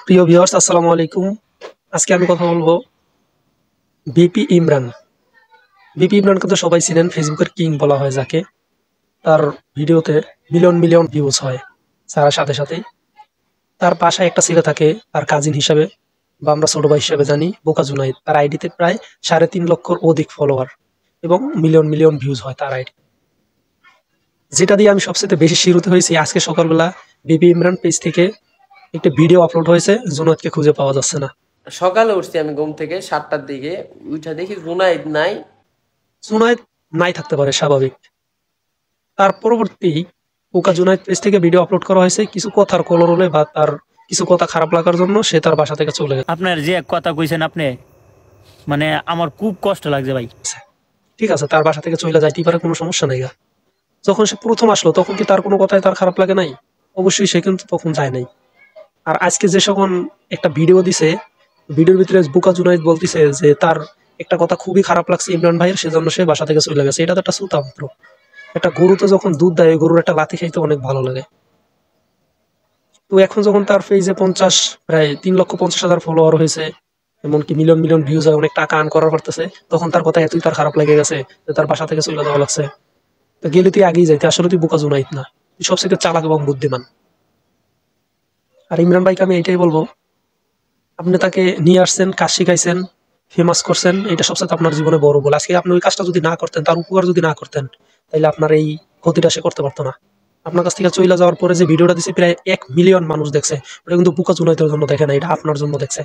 প্রিয় ভিউয়ার্স, আসসালামু আলাইকুম। আজকে আমি কথা বলবো বিপি ইমরান। বিপি ইমরানকে তো সবাই চিনেন, ফেসবুকের কিং বলা হয় যাকে। তার ভিডিওতে মিলিয়ন মিলিয়ন ভিউজ হয় ছাড়ার সাথে সাথেই। তার পাশে একটা ছেলে থাকে তার কাজিন হিসাবে, বা আমরা ছোট ভাই হিসাবে জানি, বোকা জুনাইদ। তার আইডিতে প্রায় 3.5 লক্ষর অধিক ফলোয়ার এবং মিলিয়ন মিলিয়ন ভিউজ হয় তার আইডি। যেটা দিয়ে আমি সবচেয়ে বেশি শিরোতে হয়েছি, আজকে সকালবেলা বিপি ইমরান পেজ থেকে একটা ভিডিও আপলোড হয়েছে, জুনাইদকে খুঁজে পাওয়া যাচ্ছে না। সকালে উঠছি আমি ঘুম থেকে 7টার দিকে, উঠা দেখি জুনাইদ নাই। জুনাইদ নাই থাকতে পারে, স্বাভাবিক। তার পরবর্তী পোকা জুনাইদ পেজ থেকে ভিডিও আপলোড করা হয়েছে কিছু কথার কলরলে, বা তার কিছু কথা খারাপ লাগার জন্য সে তার বাসা থেকে চলে আপনার যে এক কথা কইছেন আপনি, মানে আমার খুব কষ্ট লাগছে ভাই। গেছে। ঠিক আছে, তার বাসা থেকে চলে যাইতেই পারে, কোনো সমস্যা নেই। যখন সে প্রথম আসলো তখন কি তার কোনো কথাই তার খারাপ লাগে নাই? অবশ্যই সে কিন্তু তখন যায় নাই। আর আজকে যে যখন একটা ভিডিও দিছে, ভিডিওর ভিতরে বোকা জুনাইদ বলতিছে যে তার একটা কথা খুবই খারাপ লাগছে ইমরান ভাইয়ের, সেজন্য সে বাসা থেকে চলে গেছে। এটা তো একটা সুতা মাত্র। একটা গরুতে যখন দুধ দেয়, ওই গরুর একটা লাথি খাইতে অনেক ভালো লাগে। তো এখন যখন তার পেজে প্রায় 3,50,000 ফলোয়ার হয়েছে, এমনকি মিলিয়ন মিলিয়ন ভিউজ হয়, অনেক টাকা আর্ন করার পারতেছে, তখন তার কথা এতই তার খারাপ লেগে গেছে যে তার বাসা থেকে চলে যাওয়া লাগছে। তো গেলে তুই আগেই যাইতে, আসলে তুই বোকা জুনাইদ না, তুই সবচেয়ে চালাক এবং বুদ্ধিমান। আর ইমরান ভাইকে আমি এটাই বলবো, আপনি তাকে নিয়ে আসছেন, কাজ শিখাইছেন, ফেমাস করছেন, এটা সবচেয়ে আপনার জীবনে বড় বল। আজকে আপনি ওই কাজটা যদি না করতেন, তার উপকার যদি না করতেন, তাহলে আপনার এই ক্ষতিটা সে করতে পারতো না। আপনার কাছ থেকে চলে যাওয়ার পরে যে ভিডিওটা দিছে, প্রায় 1 মিলিয়ন মানুষ দেখছে। ওটা কিন্তু বোকা জুনাইদের জন্য দেখে না, এটা আপনার জন্য দেখছে।